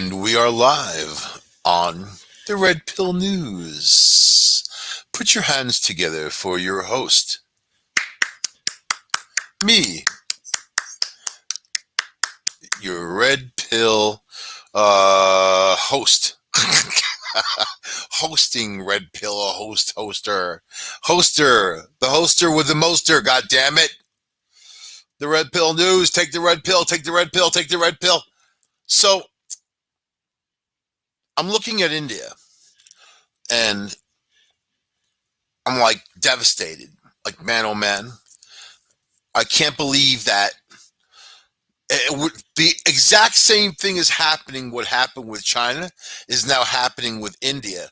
And we are live on the Red Pill News. Put your hands together for your host, me, your Red Pill host. Hosting Red Pill, hoster, the hoster with the moster, god damn it. The Red Pill News, take the red pill, take the red pill, take the red pill. So, I'm looking at India, and I'm like devastated. Like, man, oh man. I can't believe that the exact same thing is happening. What happened with China is now happening with India.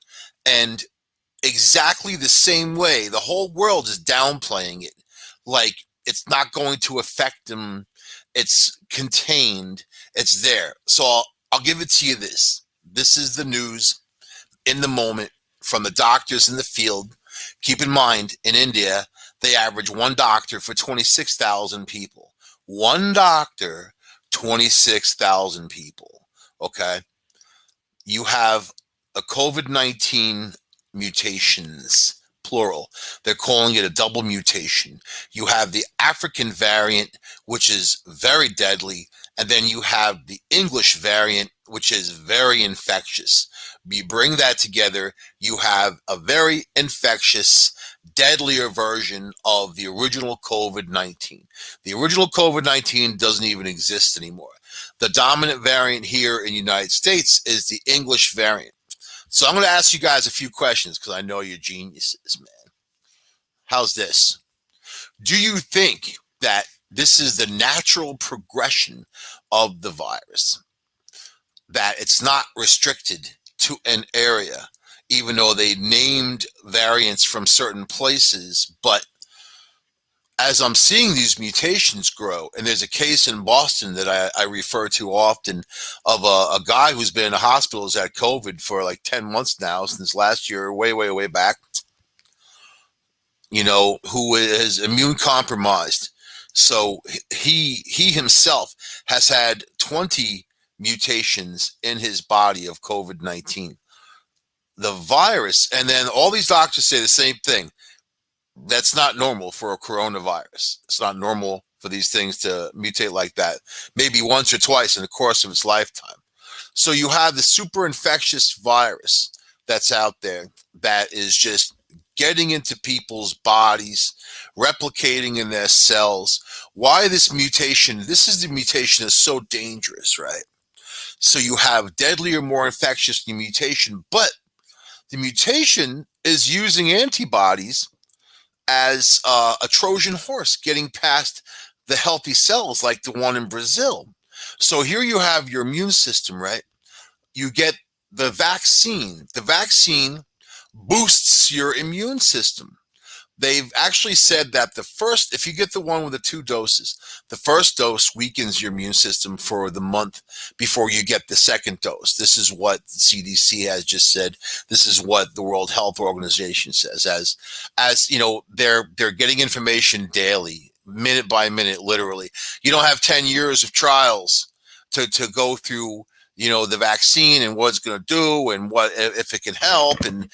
And exactly the same way, the whole world is downplaying it. Like, it's not going to affect them. It's contained. It's there. So I'll give it to you this. This is the news in the moment from the doctors in the field. Keep in mind, in India, they average one doctor for 26,000 people. One doctor, 26,000 people. Okay? You have a COVID-19 mutations, plural. They're calling it a double mutation. You have the African variant, which is very deadly, and then you have the English variant, which is very infectious. You bring that together, you have a very infectious, deadlier version of the original COVID-19. The original COVID-19 doesn't even exist anymore. The dominant variant here in the United States is the English variant. So I'm going to ask you guys a few questions because I know you're geniuses, man. How's this? Do you think that this is the natural progression of the virus? That it's not restricted to an area, even though they named variants from certain places, but as I'm seeing these mutations grow, and there's a case in Boston that I refer to often of a guy who's been in the hospital, has had COVID for like 10 months now, since last year, way back, who is immune compromised. So he himself has had 20 mutations in his body of COVID-19. The virus, and then all these doctors say the same thing. That's not normal for a coronavirus. It's not normal for these things to mutate like that, maybe once or twice in the course of its lifetime. So you have the super infectious virus that's out there that is just getting into people's bodies, replicating in their cells. Why this mutation? This is the mutation that's so dangerous, right? So you have deadlier, more infectious mutation, but the mutation is using antibodies as a Trojan horse getting past the healthy cells like the one in Brazil. So here you have your immune system, right? You get the vaccine. The vaccine boosts your immune system. They've actually said that if you get the one with the 2 doses, the first dose weakens your immune system for the month before you get the second dose. This is what the CDC has just said. This is what the World Health Organization says. As you know, they're getting information daily, minute by minute, literally. You don't have 10 years of trials to go through, the vaccine and what it's going to do and what if it can help, and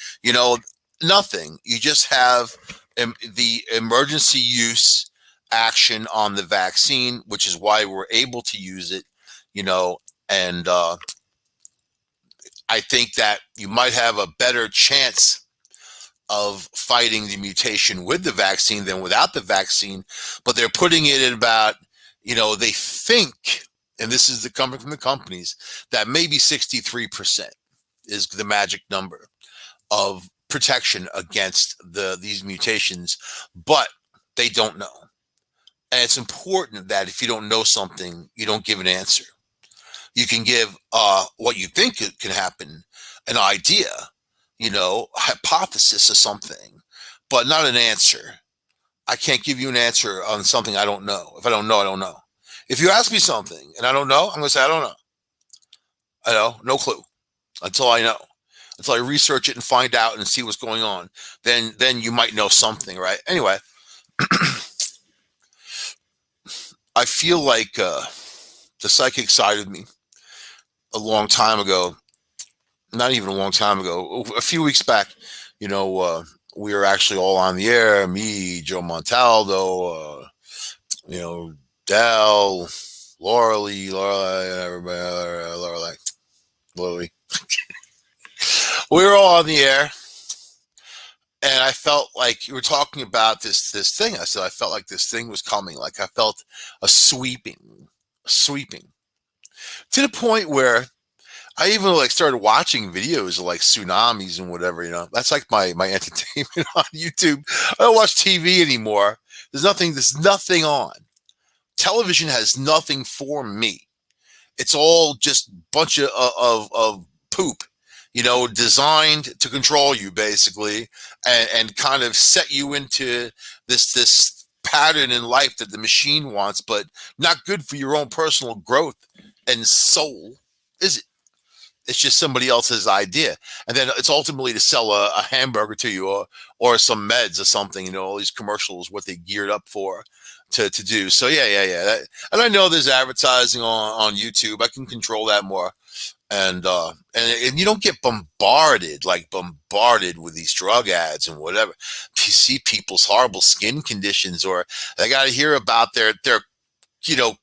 nothing. You just have the emergency use action on the vaccine, which is why we're able to use it, and I think that you might have a better chance of fighting the mutation with the vaccine than without the vaccine. But they're putting it in about, they think, and this is coming from the companies, that maybe 63% is the magic number of protection against these mutations, but they don't know. And it's important that if you don't know something, you don't give an answer. You can give what you think can happen, an idea, hypothesis of something, but not an answer. I can't give you an answer on something I don't know. If I don't know, I don't know. If you ask me something and I don't know, I'm going to say, I don't know. I know, no clue until I know. Until I research it and find out and see what's going on, then you might know something, right? Anyway, I feel like the psychic side of me, a long time ago, not even a long time ago, a few weeks back, you know, we were actually all on the air. Me, Joe Montaldo, you know, Dell, Laura Lee, everybody, Laura Lee. We were all on the air, and I felt like you were talking about this thing. I said I felt like this thing was coming. Like I felt a sweeping to the point where I even like started watching videos of like tsunamis and whatever. You know, that's like my entertainment on YouTube. I don't watch TV anymore. There's nothing on. Television has nothing for me. It's all just bunch of poop, you know, designed to control you basically, and kind of set you into this pattern in life that the machine wants, but not good for your own personal growth and soul, is it? It's just somebody else's idea, and then it's ultimately to sell a hamburger to you, or some meds or something. You know, all these commercials, what they geared up for to do. So yeah. And I know there's advertising on YouTube. I can control that more, and you don't get bombarded with these drug ads and whatever. You see people's horrible skin conditions, or they got to hear about their you know,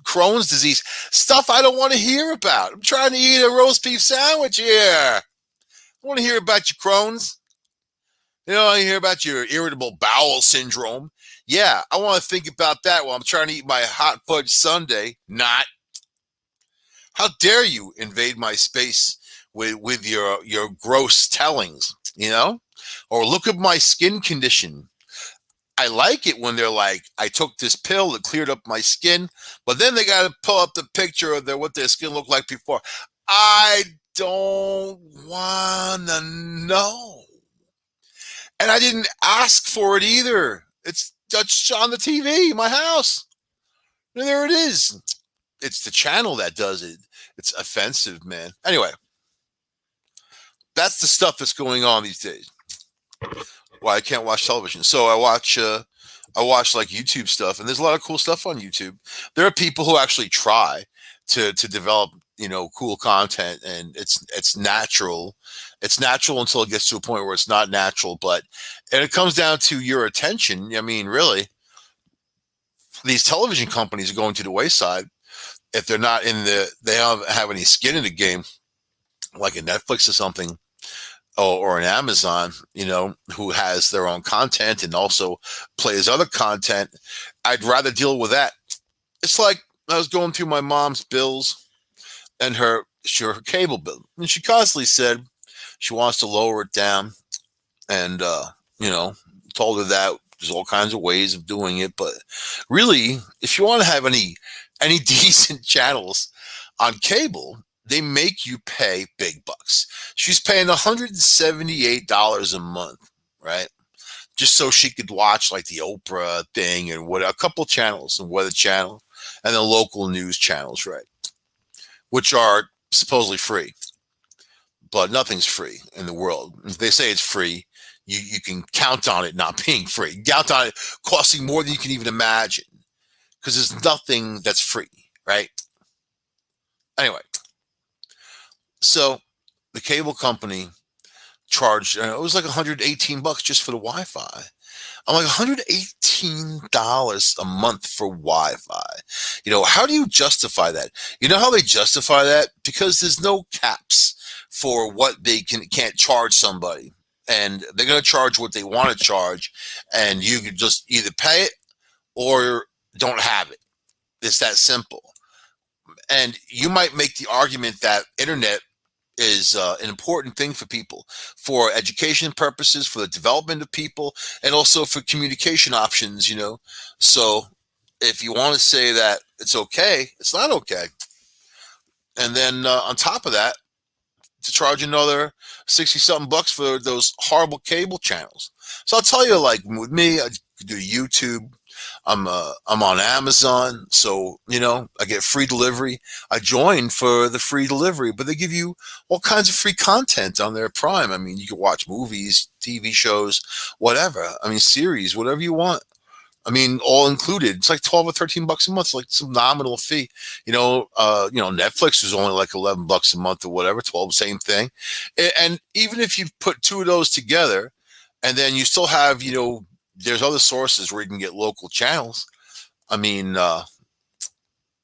Crohn's disease, stuff I don't want to hear about. I'm trying to eat a roast beef sandwich here. I want to hear about your Crohn's. You know, I hear about your irritable bowel syndrome. Yeah, I want to think about that while I'm trying to eat my hot fudge sundae. Not. How dare you invade my space with your gross tellings, you know? Or look at my skin condition. I like it when they're like, I took this pill that cleared up my skin, but then they got to pull up the picture of what their skin looked like before. I don't want to know. And I didn't ask for it either. It's just on the TV in my house. And there it is. It's the channel that does it. It's offensive, man. Anyway, that's the stuff that's going on these days. Why I can't watch television. So I watch like YouTube stuff, and there's a lot of cool stuff on YouTube. There are people who actually try to develop, you know, cool content, and it's natural. It's natural until it gets to a point where it's not natural. And it comes down to your attention. I mean, really, these television companies are going to the wayside if they're not they don't have any skin in the game, like a Netflix or something, or an Amazon, you know, who has their own content and also plays other content. I'd rather deal with that. It's like I was going through my mom's bills and her cable bill, and she constantly said she wants to lower it down, and you know, told her that there's all kinds of ways of doing it, but really, if you want to have any decent channels on cable, they make you pay big bucks. She's paying $178 a month, right? Just so she could watch like the Oprah thing and a couple channels, and Weather Channel, and the local news channels, right? Which are supposedly free, but nothing's free in the world. If they say it's free, you can count on it not being free. Count on it costing more than you can even imagine, because there's nothing that's free, right? Anyway, so the cable company charged, it was like $118 just for the Wi-Fi. I'm like, $118 a month for Wi-Fi. You know, how do you justify that? You know how they justify that? Because there's no caps for what they can't charge somebody. And they're going to charge what they want to charge, and you can just either pay it or don't have it. It's that simple. And you might make the argument that internet is an important thing for people, for education purposes, for the development of people, and also for communication options, you know. So if you want to say that it's okay, it's not okay. And then on top of that, to charge another 60 something bucks for those horrible cable channels. So I'll tell you, like with me, I do YouTube. I'm on Amazon, so you know I get free delivery. I joined for the free delivery, but they give you all kinds of free content on their Prime. I mean, you can watch movies, TV shows, whatever. I mean, series, whatever you want. I mean, all included. It's like 12 or 13 bucks a month. It's like some nominal fee. Netflix was only like 11 bucks a month or whatever, 12, same thing. And even if you put two of those together, and then you still have, there's other sources where you can get local channels. I mean,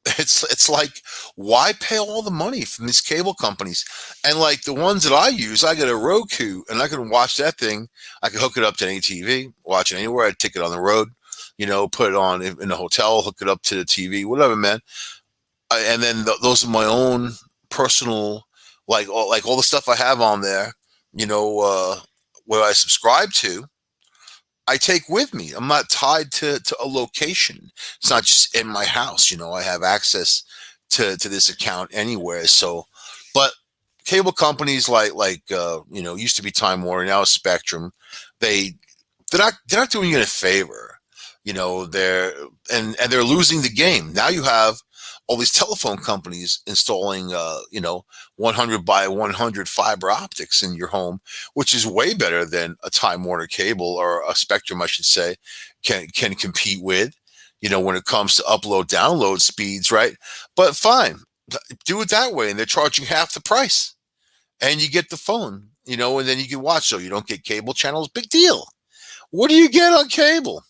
it's like, why pay all the money from these cable companies? And like the ones that I use, I get a Roku and I can watch that thing. I can hook it up to any TV, watch it anywhere. I take it on the road, put it on in the hotel, hook it up to the TV, whatever, man. And then those are my own personal, like all the stuff I have on there, where I subscribe to, I take with me. I'm not tied to a location. It's not just in my house. I have access to this account anywhere. So, but cable companies used to be Time Warner, now Spectrum. They're not doing you a favor. They're losing the game. Now you have all these telephone companies installing 100 by 100 fiber optics in your home, which is way better than a Time Warner cable, or a Spectrum, I should say, can compete with, when it comes to upload download speeds, right? But fine, do it that way, and they're charging half the price, and you get the phone, and then you can watch. So you don't get cable channels, big deal. What do you get on cable?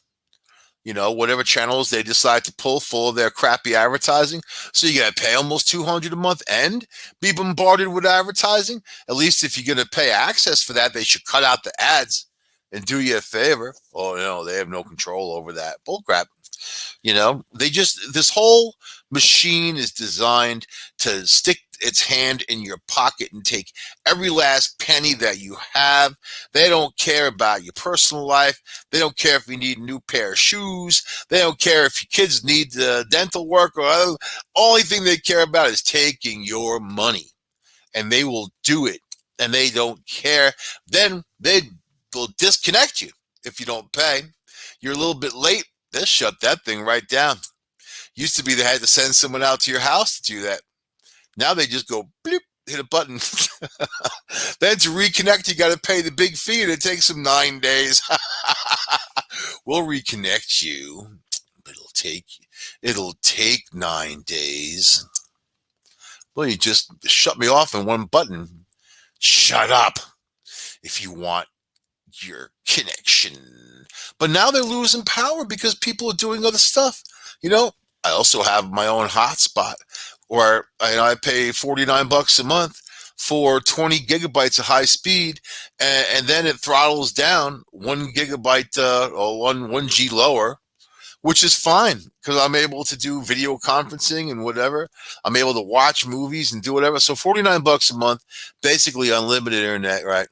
Whatever channels they decide to pull full of their crappy advertising. So you got to pay almost $200 a month and be bombarded with advertising. At least if you're going to pay access for that, they should cut out the ads and do you a favor. Oh, no, they have no control over that. Bullcrap. This whole machine is designed to stick its hand in your pocket and take every last penny that you have. They don't care about your personal life. They don't care if you need a new pair of shoes. They don't care if your kids need dental work or other. Only thing they care about is taking your money, and they will do it, and they don't care. Then they will disconnect you if you don't pay. You're a little bit late, they'll shut that thing right down. Used to be they had to send someone out to your house to do that. Now they just go bloop, hit a button. Then to reconnect, you got to pay the big fee, and it takes them 9 days. We'll reconnect you, but it'll take 9 days. Well, you just shut me off in one button. Shut up if you want your connection. But now they're losing power because people are doing other stuff. I also have my own hotspot where I pay 49 bucks a month for 20 gigabytes of high speed, and then it throttles down 1 gigabyte or 1G lower, which is fine because I'm able to do video conferencing and whatever. I'm able to watch movies and do whatever. So 49 bucks a month, basically unlimited internet, right?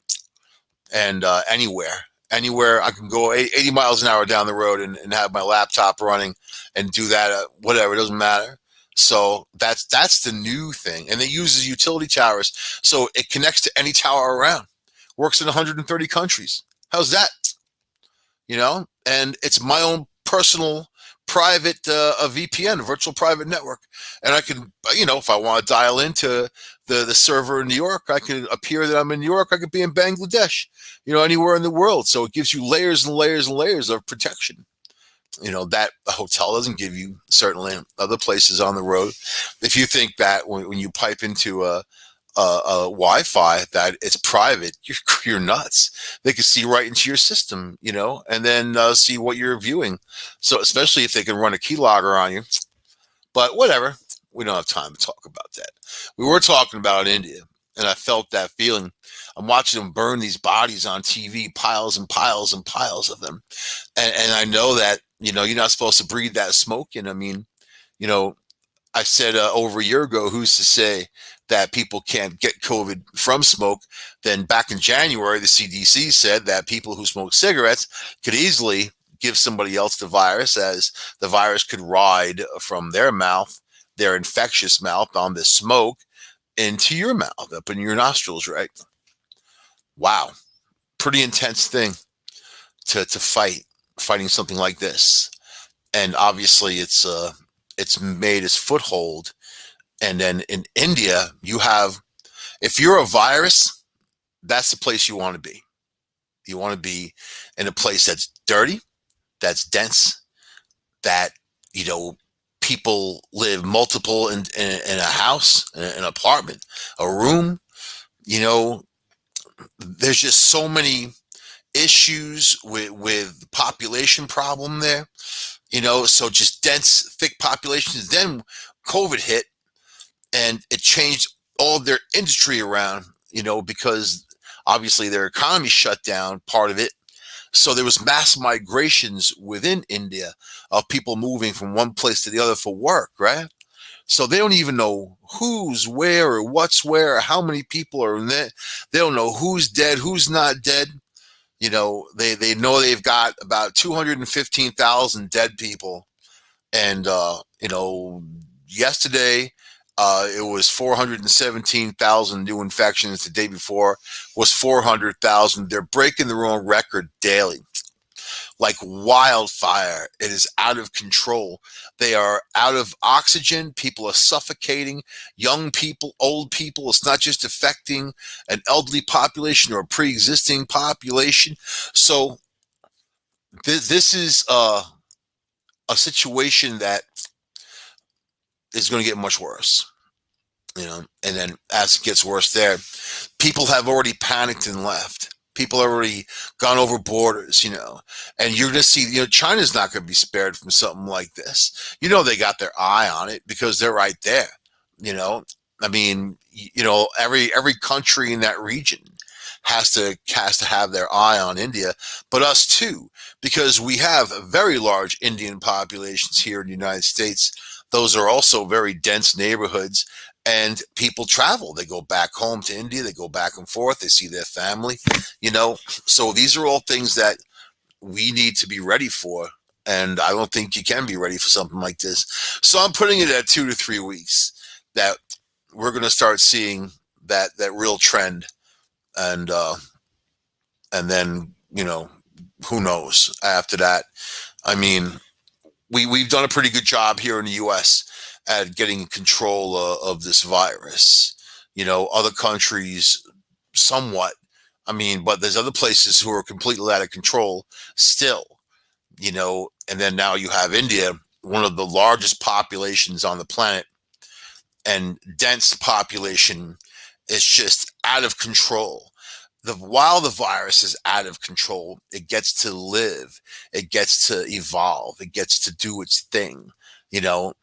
And anywhere I can go 80 miles an hour down the road and have my laptop running and do that, whatever, it doesn't matter. So that's the new thing. And it uses utility towers. So it connects to any tower around. Works in 130 countries. How's that? And it's my own personal private a VPN, a virtual private network. And I can, if I want to dial into the server in New York, I can appear that I'm in New York. I could be in Bangladesh, anywhere in the world. So it gives you layers and layers and layers of protection. That a hotel doesn't give you, certainly other places on the road. If you think that when you pipe into a Wi-Fi that it's private, you're nuts. They can see right into your system, and then see what you're viewing. So especially if they can run a keylogger on you. But whatever, we don't have time to talk about that. We were talking about India, and I felt that feeling. I'm watching them burn these bodies on TV, piles and piles and piles of them. And I know that, you're not supposed to breathe that smoke. And I mean, I said over a year ago, who's to say that people can't get COVID from smoke? Then back in January, the CDC said that people who smoke cigarettes could easily give somebody else the virus, as the virus could ride from their mouth, their infectious mouth, on the smoke into your mouth, up in your nostrils, right? Wow. Pretty intense thing to fighting something like this. And obviously it's made its foothold. And then in India, if you're a virus, that's the place you want to be. You want to be in a place that's dirty, that's dense, that, you know, people live multiple in a house, in an apartment, a room. You know, there's just so many issues with the population problem there. You know, so just dense, thick populations. Then COVID hit, and it changed all of their industry around. You know, because obviously their economy shut down, part of it. So there was mass migrations within India of people moving from one place to the other for work, right? So they don't even know who's where or what's where or how many people are in there. They don't know who's dead, who's not dead. You know, they know they've got about 215,000 dead people. And, you know, yesterday, it was 417,000 new infections. The day before was 400,000. They're breaking their own record daily like wildfire. It is out of control. They are out of oxygen. People are suffocating. Young people, old people. It's not just affecting an elderly population or a pre-existing population. So this is a situation that is going to get much worse. You know, and then as it gets worse, there, people have already panicked and left. People have already gone over borders, you know, and you're going to see, you know, China's not going to be spared from something like this. You know, they got their eye on it because they're right there. You know, I mean, you know, every country in that region has to have their eye on India, but us too, because we have very large Indian populations here in the United States. Those are also very dense neighborhoods, and people travel. They go back home to India. They go back and forth. They see their family, you know. So these are all things that we need to be ready for. And I don't think you can be ready for something like this. So I'm putting it at 2 to 3 weeks that we're going to start seeing that real trend, and and then, you know, who knows after that. I mean, we've done a pretty good job here in the U.S. at getting control of this virus. You know, other countries somewhat. I mean, but there's other places who are completely out of control still. You know, and then now you have India, one of the largest populations on the planet, and dense population is just out of control. While the virus is out of control, it gets to live, it gets to evolve, it gets to do its thing. You know,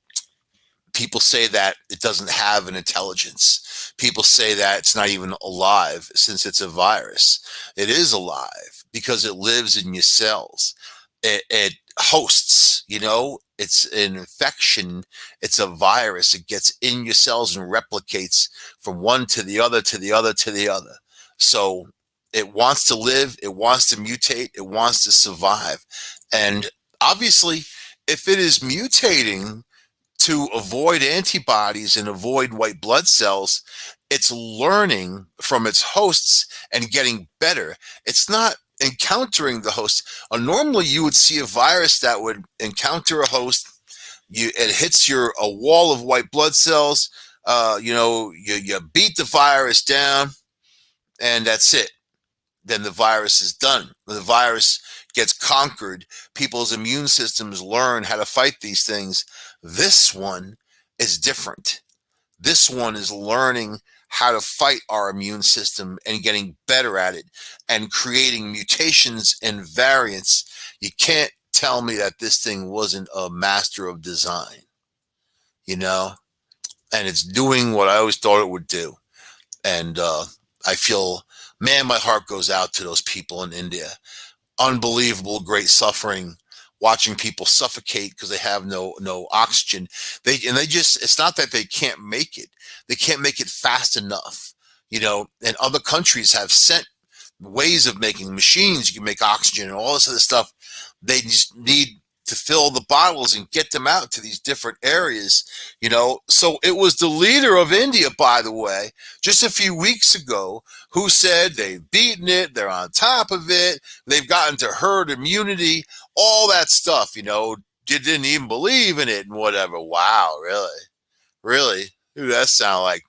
people say that it doesn't have an intelligence. People say that it's not even alive since it's a virus. It is alive because it lives in your cells. It hosts, you know, it's an infection. It's a virus. It gets in your cells and replicates from one to the other, to the other, to the other. So it wants to live. It wants to mutate. It wants to survive. And obviously, if it is mutating to avoid antibodies and avoid white blood cells, it's learning from its hosts and getting better. It's not encountering the host. Normally, you would see a virus that would encounter a host. It hits a wall of white blood cells. You know, you beat the virus down, and that's it. Then the virus is done. The virus gets conquered. People's immune systems learn how to fight these things. This one is different. This one is learning how to fight our immune system and getting better at it and creating mutations and variants. You can't tell me that this thing wasn't a master of design, you know? And it's doing what I always thought it would do. And I feel, man, my heart goes out to those people in India. Unbelievable, great suffering, watching people suffocate because they have no oxygen. They just, it's not that they can't make it. They can't make it fast enough, you know. And other countries have sent ways of making machines. You can make oxygen and all this other stuff. They just need to fill the bottles and get them out to these different areas, you know. So it was the leader of India, by the way, just a few weeks ago, who said they've beaten it, they're on top of it, they've gotten to herd immunity, all that stuff, you know. You didn't even believe in it and whatever. Wow, really? Really? Who does that sound like?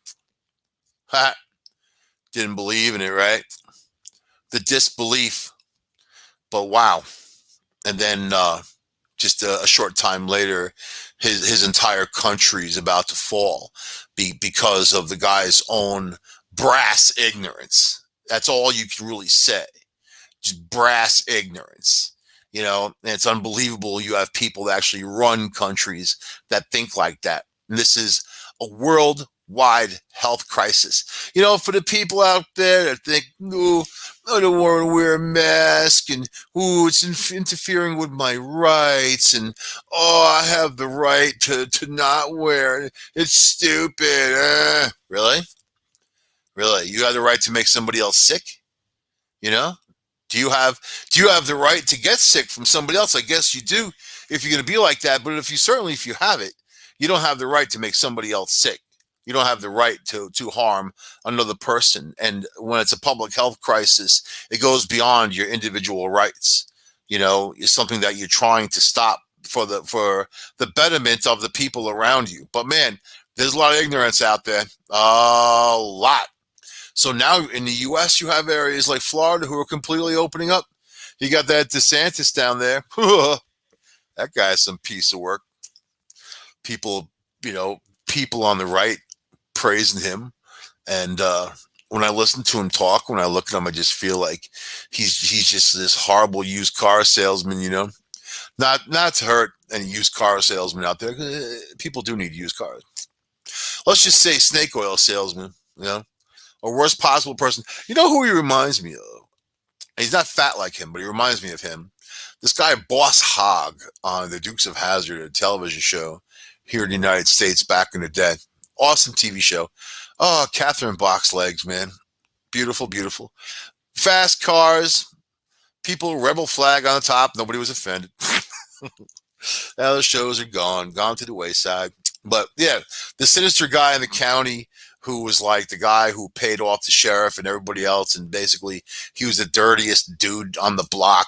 Ha, didn't believe in it, right? The disbelief. But wow. And then Just a short time later, his entire country is about to fall because of the guy's own brass ignorance. That's all you can really say. Just brass ignorance. And it's unbelievable you have people that actually run countries that think like that. And this is a worldwide health crisis. For the people out there that think, "No, I don't want to wear a mask," and it's interfering with my rights, and I have the right to not wear it. It's stupid. Really? Really? You have the right to make somebody else sick? You know? Do you have the right to get sick from somebody else? I guess you do if you're going to be like that. But if you have it, you don't have the right to make somebody else sick. You don't have the right to harm another person. And when it's a public health crisis, it goes beyond your individual rights. It's something that you're trying to stop for the betterment of the people around you. But man, there's a lot of ignorance out there. A lot. So now in the U.S., you have areas like Florida who are completely opening up. You got that DeSantis down there. That guy's some piece of work. People, people on the right praising him. And when I listen to him talk, when I look at him, I just feel like he's just this horrible used car salesman, Not to hurt any used car salesman out there. People do need used cars. Let's just say snake oil salesman, or worst possible person. You know who he reminds me of? He's not fat like him, but he reminds me of him. This guy, Boss Hogg, on the Dukes of Hazzard, a television show here in the United States back in the day. Awesome TV show. Oh, Catherine Box legs, man. Beautiful, beautiful. Fast cars. People, rebel flag on the top. Nobody was offended. Now the shows are gone to the wayside. But yeah, the sinister guy in the county who was like the guy who paid off the sheriff and everybody else, and basically he was the dirtiest dude on the block.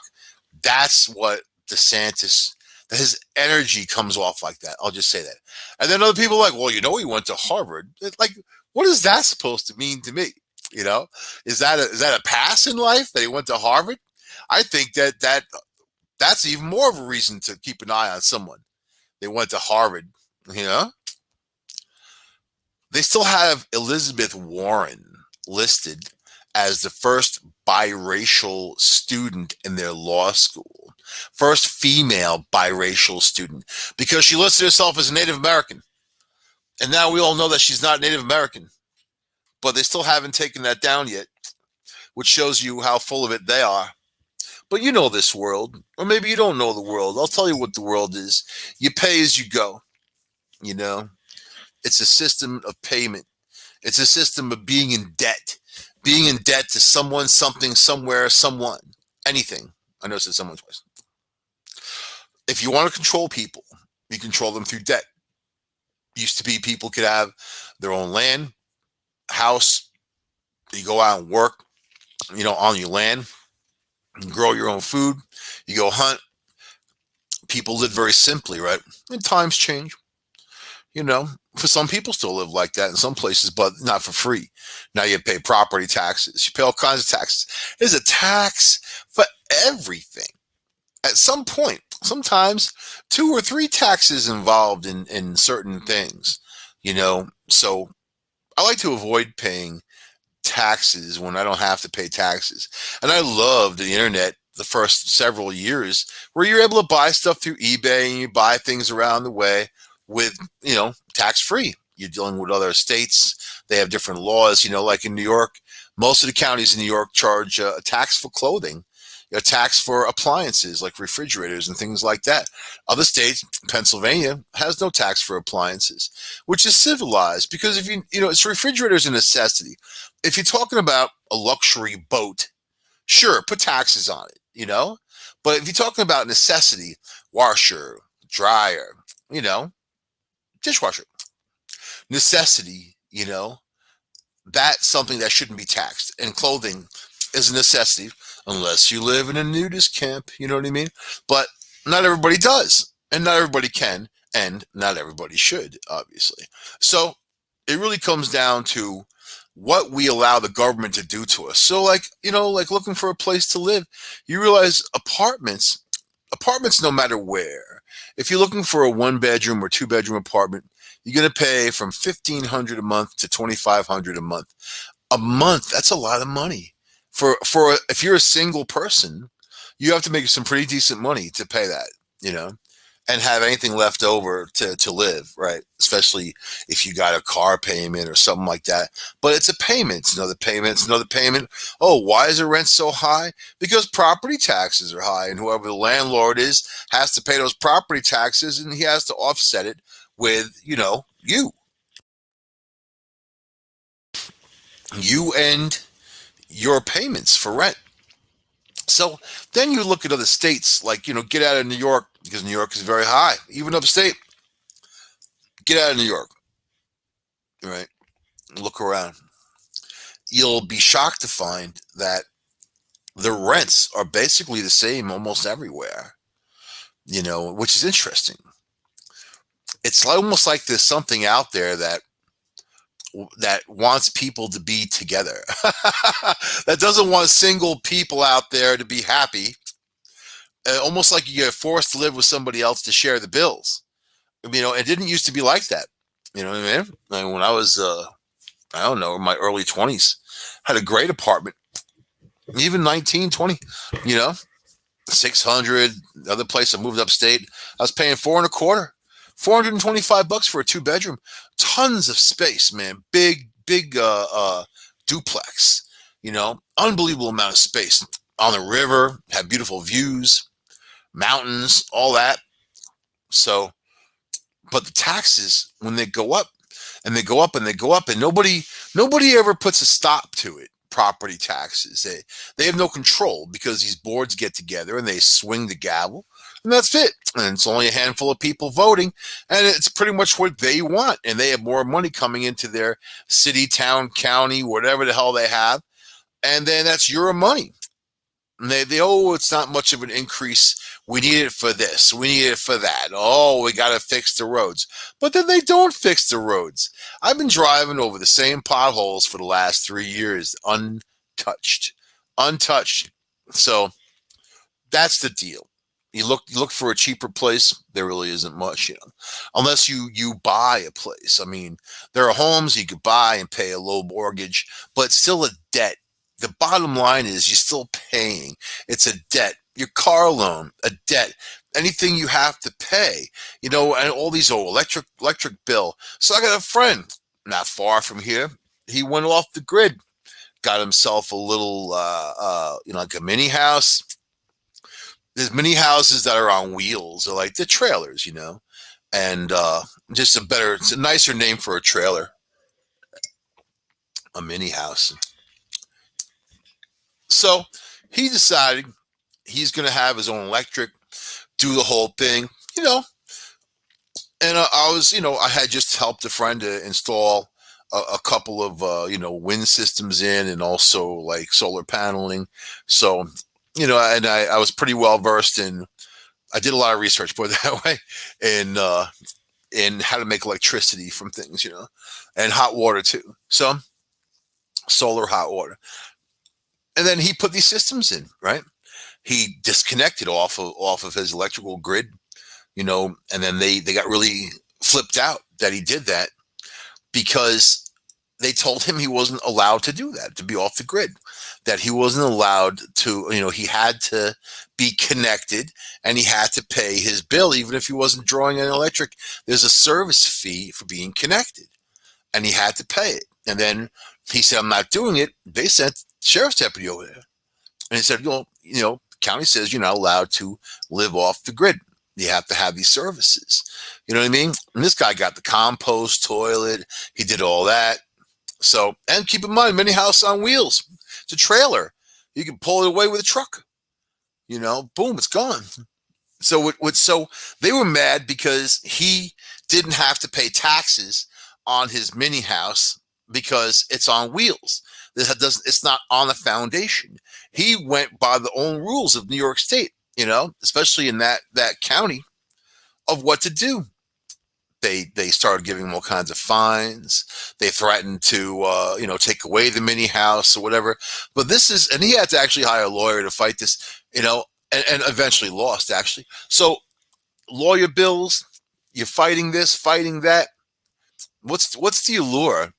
That's what DeSantis, his energy comes off like that. I'll just say that. And then other people are like, well, he went to Harvard. Like, what is that supposed to mean to me? Is that a pass in life that he went to Harvard? I think that's even more of a reason to keep an eye on someone. They went to Harvard, They still have Elizabeth Warren listed as the first biracial student in their law school. First female biracial student, because she listed herself as a Native American. And now we all know that she's not Native American. But they still haven't taken that down yet, which shows you how full of it they are. But you know this world, or maybe you don't know the world. I'll tell you what the world is. You pay as you go, It's a system of payment. It's a system of being in debt to someone, something, somewhere, someone, anything. I know I said someone twice. If you want to control people, you control them through debt. Used to be people could have their own land, house. You go out and work, on your land. You grow your own food. You go hunt. People live very simply, right? And times change. For some people still live like that in some places, but not for free. Now you pay property taxes. You pay all kinds of taxes. There's a tax for everything. At some point, sometimes 2 or 3 taxes involved in certain things, So I like to avoid paying taxes when I don't have to pay taxes. And I loved the internet the first several years where you're able to buy stuff through eBay and you buy things around the way with, tax free. You're dealing with other states. They have different laws, like in New York. Most of the counties in New York charge a tax for clothing, a tax for appliances like refrigerators and things like that. Other states, Pennsylvania, has no tax for appliances, which is civilized because if it's refrigerators a necessity. If you're talking about a luxury boat, sure, put taxes on it, But if you're talking about necessity, washer, dryer, dishwasher, necessity, that's something that shouldn't be taxed. And clothing is a necessity unless you live in a nudist camp, you know what I mean? But not everybody does, and not everybody can, and not everybody should, obviously. So it really comes down to what we allow the government to do to us. So like looking for a place to live, you realize apartments, no matter where, If you're looking for a 1 bedroom or 2 bedroom apartment, you're going to pay from $1,500 a month to $2,500 a month. A month, that's a lot of money. If you're a single person, you have to make some pretty decent money to pay that, you know, and have anything left over to live, right? Especially if you got a car payment or something like that. But it's a payment. It's another payment. It's another payment. Oh, why is the rent so high? Because property taxes are high, and whoever the landlord is has to pay those property taxes, and he has to offset it with, you and your payments for rent. So then you look at other states, like, get out of New York, because New York is very high, even upstate. Get out of New York, right? Look around. You'll be shocked to find that the rents are basically the same almost everywhere, which is interesting. It's almost like there's something out there that wants people to be together, that doesn't want single people out there to be happy. Almost like you get forced to live with somebody else to share the bills. It didn't used to be like that. You know what I mean? When I was, I don't know, in my early 20s, had a great apartment, even 19, 20, 600. The other place I moved upstate, I was paying $425, $425 for a 2 bedroom, tons of space, man. Big duplex, unbelievable amount of space on the river, had beautiful views, mountains, all that. So, but the taxes, when they go up and they go up and they go up, and nobody ever puts a stop to it. Property taxes, they have no control, because these boards get together and they swing the gavel, and that's it. And it's only a handful of people voting, and it's pretty much what they want. And they have more money coming into their city, town, county, whatever the hell they have, and then that's your money. And it's not much of an increase. We need it for this. We need it for that. Oh, we got to fix the roads. But then they don't fix the roads. I've been driving over the same potholes for the last 3 years, untouched. So that's the deal. You look for a cheaper place, there really isn't much, unless you buy a place. I mean, there are homes you could buy and pay a low mortgage, but it's still a debt. The bottom line is you're still paying. It's a debt. Your car loan, a debt. Anything you have to pay, and all these electric bill. So I got a friend not far from here. He went off the grid, got himself a little, like a mini house. There's mini houses that are on wheels, or like the trailers, and it's a nicer name for a trailer, a mini house. So he decided he's going to have his own electric, do the whole thing, And I had just helped a friend to install a couple of, wind systems in, and also like solar paneling. So, and I was pretty well versed in, I did a lot of research, put it that way, in how to make electricity from things, and hot water too. So solar, hot water. And then he put these systems in, right? He disconnected off of his electrical grid, and then they got really flipped out that he did that, because they told him he wasn't allowed to do that, to be off the grid, that he wasn't allowed to, he had to be connected, and he had to pay his bill, even if he wasn't drawing an electric. There's a service fee for being connected, and he had to pay it. And then he said, I'm not doing it. They sent sheriff's deputy over there. And he said, county says you're not allowed to live off the grid. You have to have these services. You know what I mean? And this guy got the compost toilet. He did all that. So, and keep in mind, mini house on wheels. It's a trailer. You can pull it away with a truck. Boom, it's gone. So they were mad because he didn't have to pay taxes on his mini house, because it's on wheels. It's not on a foundation. He went by the own rules of New York State, especially in that county, of what to do. They started giving him all kinds of fines. They threatened to take away the mini house or whatever. But and he had to actually hire a lawyer to fight this, and eventually lost, actually. So lawyer bills. You're fighting this, fighting that. What's the allure?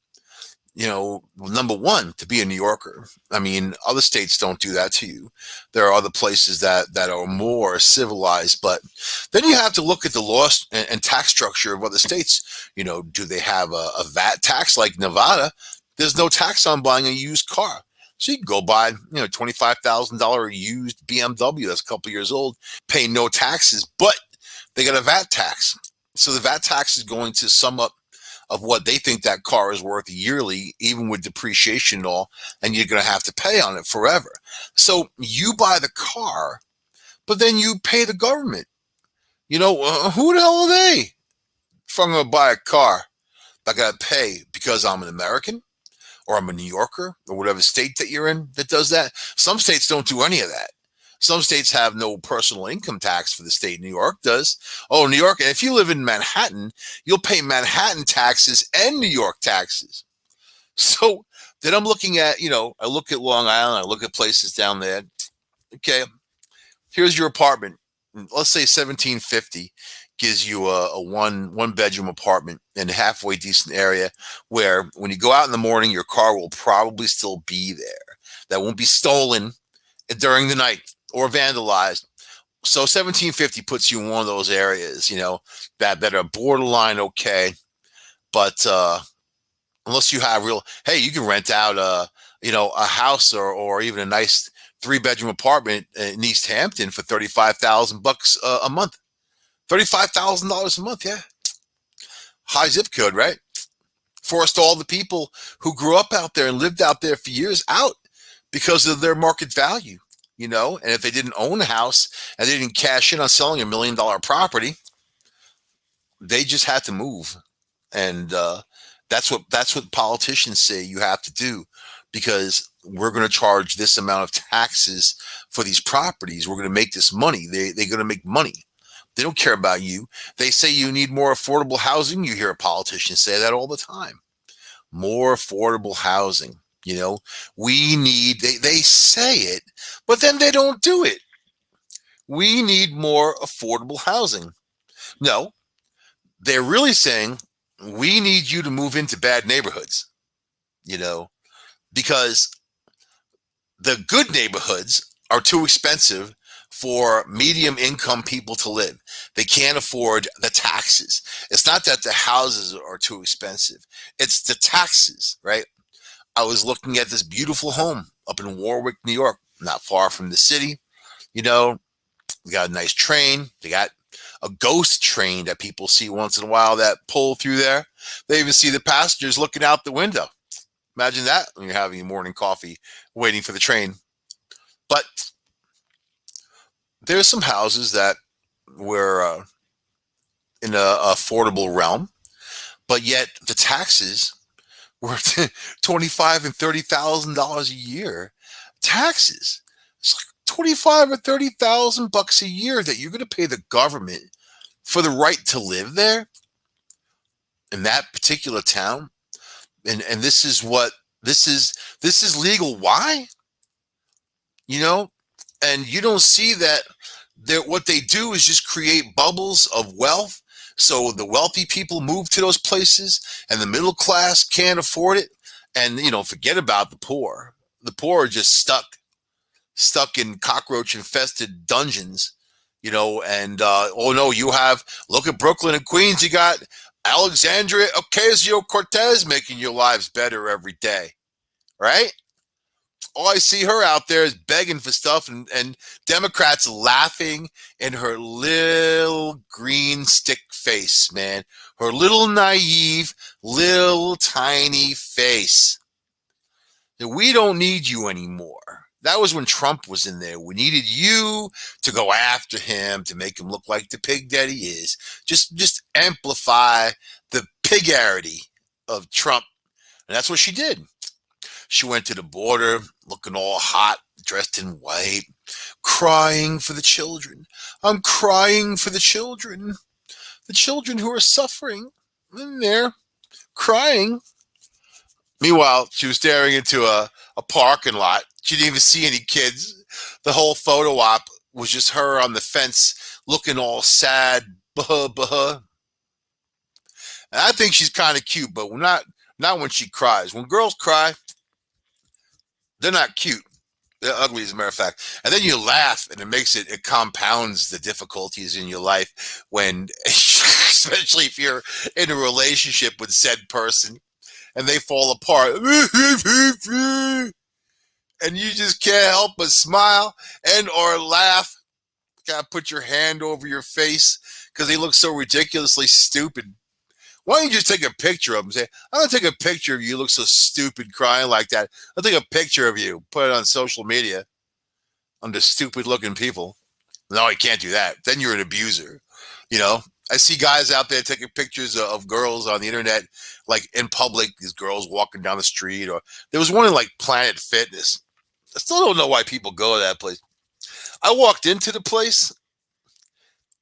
Number one, to be a New Yorker. I mean, other states don't do that to you. There are other places that are more civilized, but then you have to look at the law and tax structure of other states. Do they have a VAT tax like Nevada? There's no tax on buying a used car. So you can go buy, $25,000 used BMW that's a couple years old, pay no taxes, but they got a VAT tax. So the VAT tax is going to sum up of what they think that car is worth yearly, even with depreciation and all, and you're going to have to pay on it forever. So you buy the car, but then you pay the government. Who the hell are they? If I'm going to buy a car, I got to pay because I'm an American or I'm a New Yorker or whatever state that you're in that does that. Some states don't do any of that. Some states have no personal income tax for the state. New York does. Oh, New York. And if you live in Manhattan, you'll pay Manhattan taxes and New York taxes. So then I'm looking at, I look at Long Island, I look at places down there. Okay, here's your apartment. Let's say 1750 gives you a one bedroom apartment in a halfway decent area where when you go out in the morning, your car will probably still be there. That won't be stolen during the night or vandalized. So 1750 puts you in one of those areas, that are borderline okay. But unless you have hey, you can rent out a house or even a nice 3-bedroom apartment in East Hampton for $35,000 a month. $35,000 a month, yeah. High zip code, right? Forced all the people who grew up out there and lived out there for years out because of their market value. And if they didn't own a house and they didn't cash in on selling $1 million property, they just had to move. And that's what politicians say you have to do, because we're going to charge this amount of taxes for these properties. We're going to make this money. They're going to make money. They don't care about you. They say you need more affordable housing. You hear politicians say that all the time. More affordable housing. We need, they say it, but then they don't do it. We need more affordable housing. No, they're really saying we need you to move into bad neighborhoods, because the good neighborhoods are too expensive for medium income people to live. They can't afford the taxes. It's not that the houses are too expensive. It's the taxes, right? I was looking at this beautiful home up in Warwick, New York, not far from the city. We got a nice train. They got a ghost train that people see once in a while that pull through there. They even see the passengers looking out the window. Imagine that when you're having your morning coffee waiting for the train. But there's some houses that were in an affordable realm, but yet the taxes were $25,000 and $30,000 a year. Taxes. It's like $25,000 or $30,000 a year that you're going to pay the government for the right to live there in that particular town. And this is legal. Why? And you don't see that what they do is just create bubbles of wealth. So the wealthy people move to those places and the middle class can't afford it. And, forget about the poor. The poor are just stuck in cockroach infested dungeons, and, oh no, look at Brooklyn and Queens. You got Alexandria Ocasio-Cortez making your lives better every day, right? All I see her out there is begging for stuff and Democrats laughing in her little green stick face, man. Her little naive, little tiny face. We don't need you anymore. That was when Trump was in there. We needed you to go after him, to make him look like the pig that he is. Just amplify the pigarity of Trump. And that's what she did. She went to the border looking all hot, dressed in white, crying for the children. I'm crying for the children who are suffering. In there, crying. Meanwhile, she was staring into a parking lot. She didn't even see any kids. The whole photo op was just her on the fence looking all sad, buh, buh. And I think she's kind of cute, but not when she cries. When girls cry, they're not cute. They're ugly, as a matter of fact. And then you laugh, and it compounds the difficulties in your life when, especially if you're in a relationship with said person and they fall apart. And you just can't help but smile and or laugh. Gotta put your hand over your face because they look so ridiculously stupid. Why don't you just take a picture of them and say, I'm going to take a picture of you. You look so stupid crying like that. I'll take a picture of you, put it on social media under stupid looking people. No, you can't do that. Then you're an abuser. You know, I see guys out there taking pictures of girls on the internet, like in public, these girls walking down the street. Or there was one in like Planet Fitness. I still don't know why people go to that place. I walked into the place.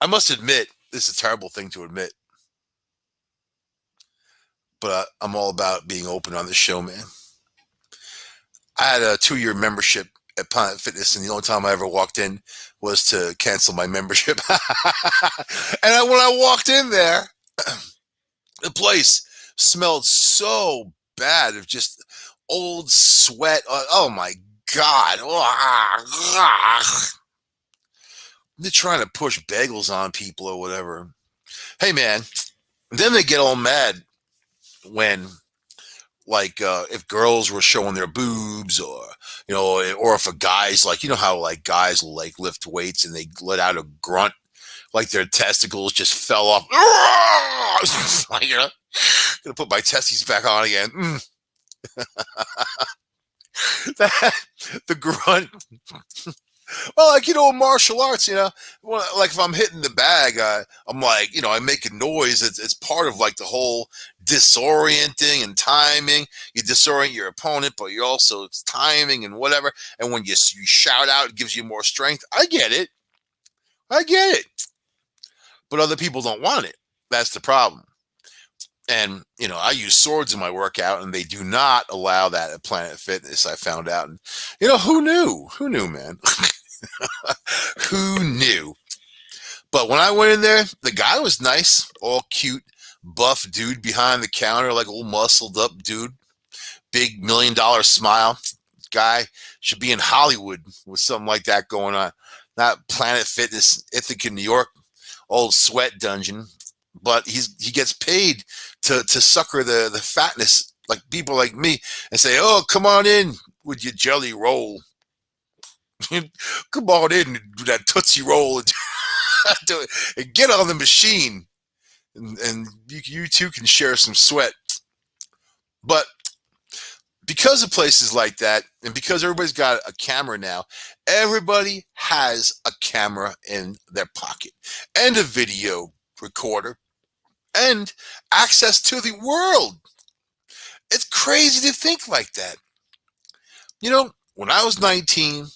I must admit, this is a terrible thing to admit, but I'm all about being open on this show, man. I had a 2-year membership at Planet Fitness, and the only time I ever walked in was to cancel my membership. When I walked in there, the place smelled so bad of just old sweat. Oh my God. They're trying to push bagels on people or whatever. Hey, man. Then they get all mad when, like, if girls were showing their boobs, or or if a guy's like, how like guys like lift weights and they let out a grunt, like their testicles just fell off. Like, gonna put my testes back on again. The grunt. Well, like, martial arts, like if I'm hitting the bag, I'm like, I make a noise. It's part of like the whole disorienting and timing. You disorient your opponent, but you also, it's timing and whatever. And when you shout out, it gives you more strength. I get it. But other people don't want it. That's the problem. And, I use swords in my workout, and they do not allow that at Planet Fitness, I found out. And, who knew? Who knew, man? Who knew? But when I went in there, the guy was nice, all cute, buff dude behind the counter, like old muscled up dude, big $1 million smile. Guy should be in Hollywood with something like that going on. Not Planet Fitness, Ithaca, New York, old sweat dungeon. But he gets paid to sucker the fatness, like people like me, and say, oh, come on in with your jelly roll. Come on in and do that Tootsie Roll and, and get on the machine. And you too can share some sweat. But because of places like that, and because everybody's got a camera now, everybody has a camera in their pocket and a video recorder and access to the world. It's crazy to think like that. When I was 19,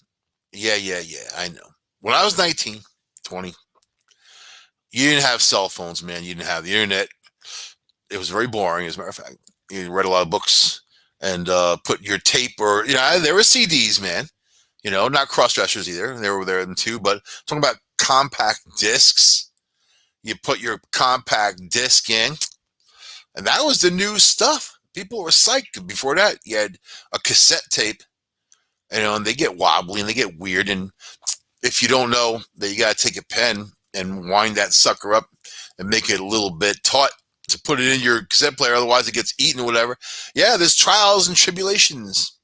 yeah, I know. When I was 19, 20, you didn't have cell phones, man. You didn't have the internet. It was very boring, as a matter of fact. You read a lot of books and put your tape, or, there were CDs, man. Not cross-dressers either. They were there too, but talking about compact discs. You put your compact disc in, and that was the new stuff. People were psyched. Before that, you had a cassette tape, and they get wobbly and they get weird. And if you don't know that you got to take a pen and wind that sucker up and make it a little bit taut to put it in your cassette player, otherwise it gets eaten or whatever. Yeah, there's trials and tribulations.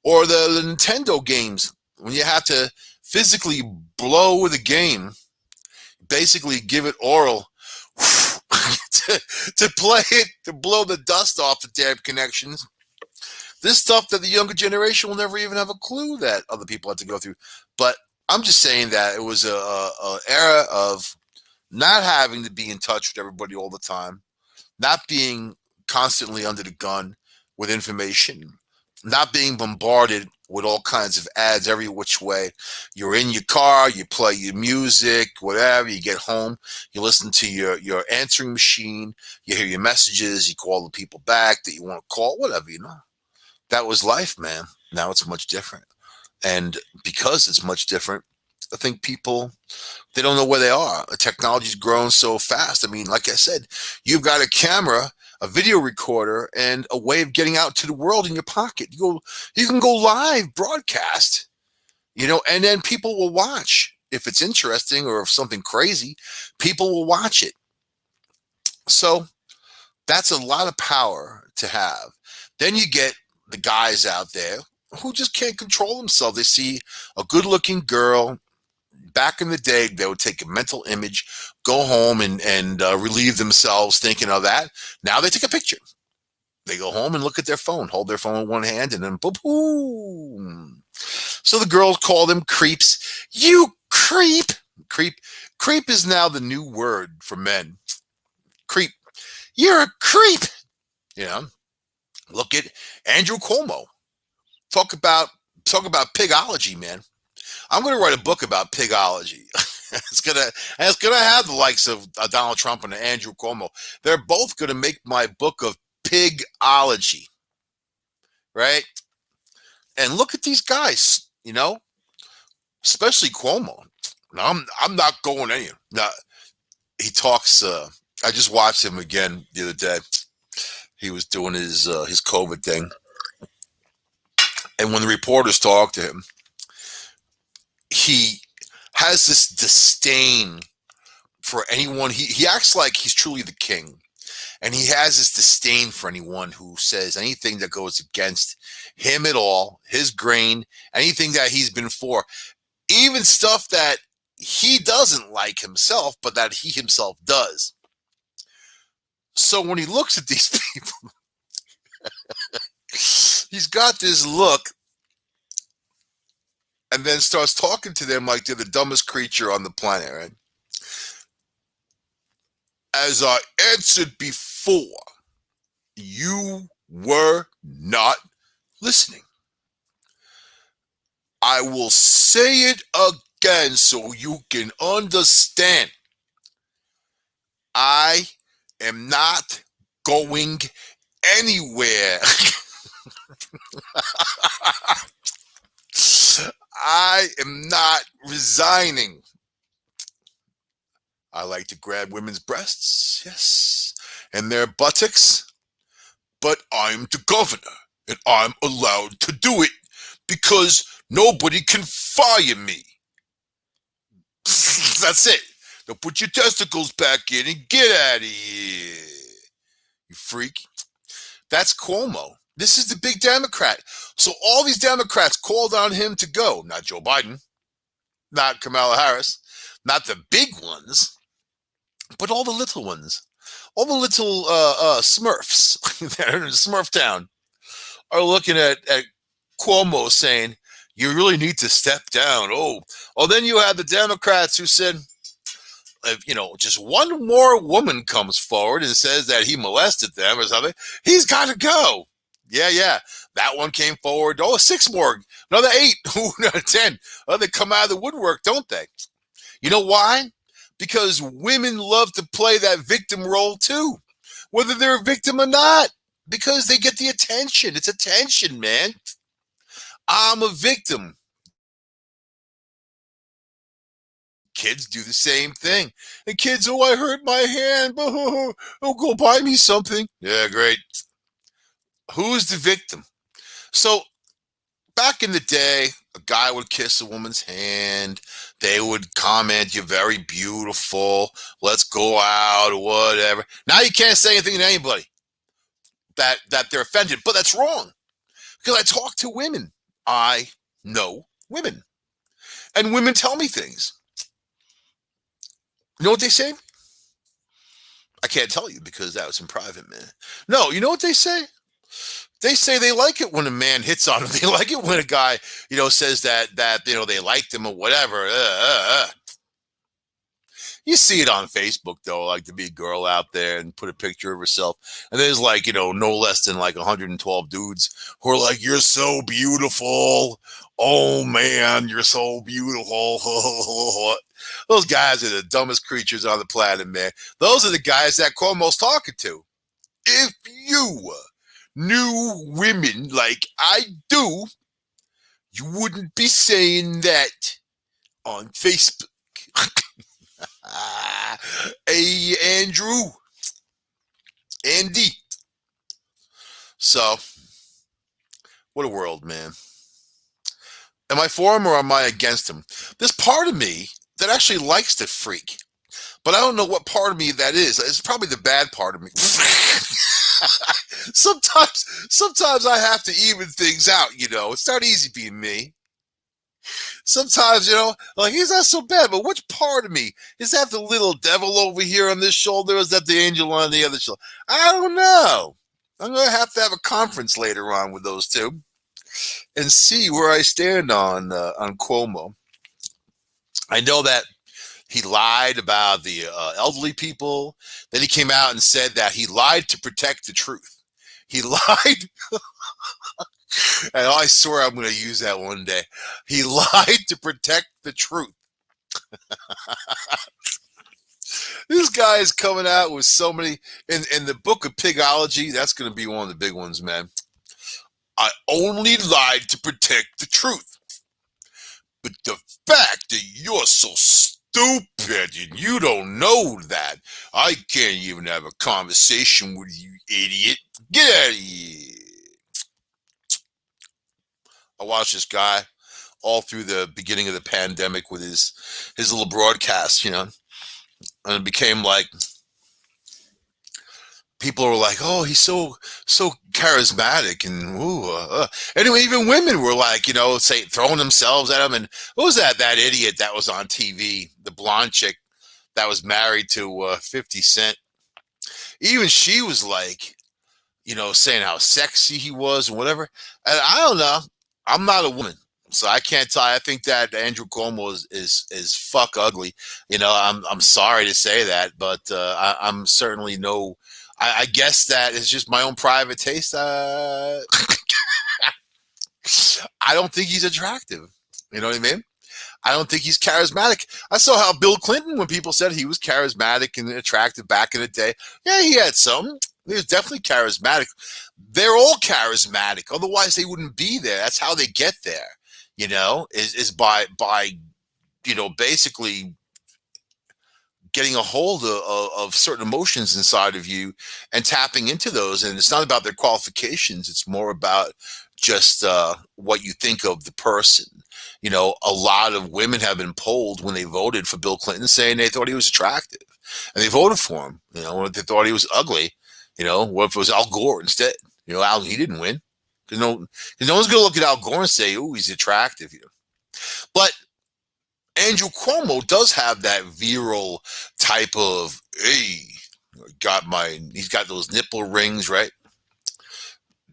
Or the Nintendo games, when you have to physically blow the game, basically give it oral to play it, to blow the dust off the damn connections. This stuff that the younger generation will never even have a clue that other people had to go through. But I'm just saying that it was a era of not having to be in touch with everybody all the time, not being constantly under the gun with information, not being bombarded with all kinds of ads every which way. You're in your car, you play your music, whatever, you get home, you listen to your answering machine, you hear your messages, you call the people back that you want to call, whatever, That was life, man. Now it's much different. And because it's much different, I think people, they don't know where they are. The technology's grown so fast. I mean, like I said, you've got a camera, a video recorder, and a way of getting out to the world in your pocket. You can go live broadcast, and then people will watch. If it's interesting or if something crazy, people will watch it. So that's a lot of power to have. Then you get the guys out there who just can't control themselves. They see a good-looking girl. Back in the day, they would take a mental image, go home and relieve themselves thinking of that. Now they take a picture. They go home and look at their phone, hold their phone in one hand, and then boom, boom. So the girls call them creeps. You creep. Creep is now the new word for men. Creep. You're a creep. Look at Andrew Cuomo. Talk about pigology, man. I'm going to write a book about pigology. It's gonna have the likes of Donald Trump and Andrew Cuomo. They're both going to make my book of pigology, right? And look at these guys, especially Cuomo. Now, I'm not going anywhere. Now, he talks. I just watched him again the other day. He was doing his COVID thing, and when the reporters talked to him, he has this disdain for anyone. He acts like he's truly the king, and he has this disdain for anyone who says anything that goes against him at all, his grain, anything that he's been for, even stuff that he doesn't like himself, but that he himself does. So when he looks at these people, he's got this look, and then starts talking to them like they're the dumbest creature on the planet, right? As I answered before, you were not listening. I will say it again so you can understand. I am not going anywhere. I am not resigning. I like to grab women's breasts, yes, and their buttocks, but I'm the governor, and I'm allowed to do it because nobody can fire me. That's it. Now put your testicles back in and get out of here, you freak. That's Cuomo. This is the big Democrat. So all these Democrats called on him to go. Not Joe Biden, not Kamala Harris, not the big ones, but all the little ones. All the little Smurfs that are in Smurftown are looking at Cuomo saying, you really need to step down. Oh, then you have the Democrats who said, if, just one more woman comes forward and says that he molested them or something, he's got to go. Yeah. That one came forward. Oh, 6 more. Another 8. 10. Oh, they come out of the woodwork, don't they? You know why? Because women love to play that victim role too, whether they're a victim or not, because they get the attention. It's attention, man. I'm a victim. Kids do the same thing. And kids, oh, I hurt my hand. Oh, go buy me something. Yeah, great. Who's the victim? So back in the day, a guy would kiss a woman's hand. They would comment, you're very beautiful. Let's go out or whatever. Now you can't say anything to anybody that they're offended. But that's wrong. Because I talk to women. I know women. And women tell me things. You know what they say? I can't tell you because that was in private, man. No, you know what they say? They say they like it when a man hits on them. They like it when a guy, says that they liked him or whatever. You see it on Facebook, though, like to be a girl out there and put a picture of herself. And there's no less than 112 dudes who are like, you're so beautiful. Oh, man, you're so beautiful. Those guys are the dumbest creatures on the planet, man. Those are the guys that Cuomo's talking to. If you knew women like I do, you wouldn't be saying that. on Facebook. Hey, Andrew. Andy. So, what a world, man. Am I for him or am I against him? There's part of me that actually likes to freak, but I don't know what part of me that is. It's probably the bad part of me. sometimes I have to even things out, It's not easy being me. Sometimes, like he's not so bad, but which part of me? Is that the little devil over here on this shoulder, or is that the angel on the other shoulder? I don't know. I'm going to have a conference later on with those two and see where I stand on Cuomo. I know that he lied about the elderly people. Then he came out and said that he lied to protect the truth. He lied. And I swear I'm going to use that one day. He lied to protect the truth. This guy is coming out with so many. In the book of Pigology, that's going to be one of the big ones, man. I only lied to protect the truth. But the fact that you're so stupid and you don't know that, I can't even have a conversation with you, idiot. Get out of here. I watched this guy all through the beginning of the pandemic with his little broadcast, and it became like people were like, "Oh, he's so charismatic," and anyway, even women were like, throwing themselves at him. And what was that idiot that was on TV, the blonde chick that was married to 50 Cent? Even she was like, saying how sexy he was and whatever. And I don't know. I'm not a woman, so I can't tell. I think that Andrew Cuomo is fuck ugly. I'm sorry to say that, but I'm certainly no. I guess that is just my own private taste. I don't think he's attractive. You know what I mean? I don't think he's charismatic. I saw how Bill Clinton, when people said he was charismatic and attractive back in the day, yeah, he had some. He was definitely charismatic. They're all charismatic. Otherwise, they wouldn't be there. That's how they get there, is by basically getting a hold of certain emotions inside of you and tapping into those. And it's not about their qualifications. It's more about just what you think of the person. A lot of women have been polled when they voted for Bill Clinton saying they thought he was attractive. And they voted for him, when they thought he was ugly. What if it was Al Gore instead? Al, he didn't win. Because no one's going to look at Al Gore and say, oh, he's attractive. But Andrew Cuomo does have that virile type of, hey, he's got those nipple rings, right?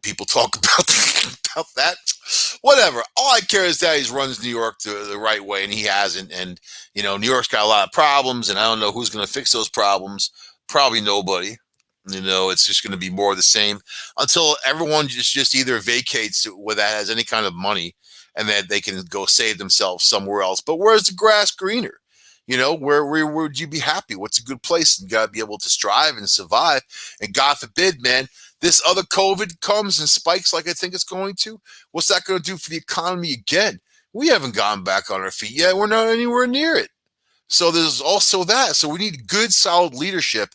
People talk about that. Whatever. All I care is that he runs New York the right way, and he hasn't. And, New York's got a lot of problems, and I don't know who's going to fix those problems. Probably nobody. It's just going to be more of the same until everyone just either vacates where that has any kind of money and that they can go save themselves somewhere else. But where's the grass greener? Where would you be happy? What's a good place? You got to be able to strive and survive. And God forbid, man, this other COVID comes and spikes like I think it's going to. What's that going to do for the economy again? We haven't gone back on our feet yet. We're not anywhere near it. So there's also that. So we need good, solid leadership.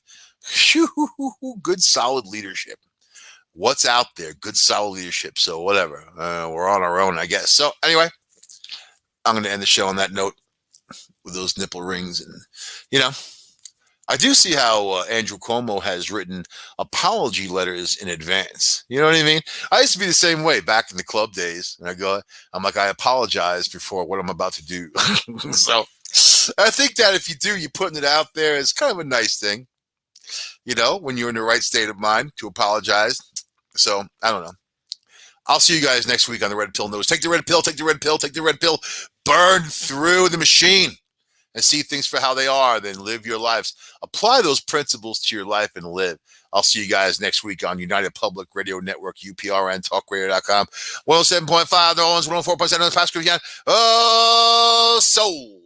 Good, solid leadership. What's out there? Good, solid leadership. So whatever. We're on our own, I guess. So anyway, I'm going to end the show on that note with those nipple rings. And, I do see how Andrew Cuomo has written apology letters in advance. You know what I mean? I used to be the same way back in the club days. And I'm like, I apologize before what I'm about to do. So I think that if you do, you're putting it out there. It's kind of a nice thing, when you're in the right state of mind to apologize. So I don't know. I'll see you guys next week on the Red Pill News. Take the red pill, take the red pill, take the red pill. Burn through the machine and see things for how they are, then live your lives. Apply those principles to your life and live. I'll see you guys next week on United Public Radio Network, UPRN, talkradio.com. 107.5, New Orleans, 104.7 on the Pasco. Oh, soul.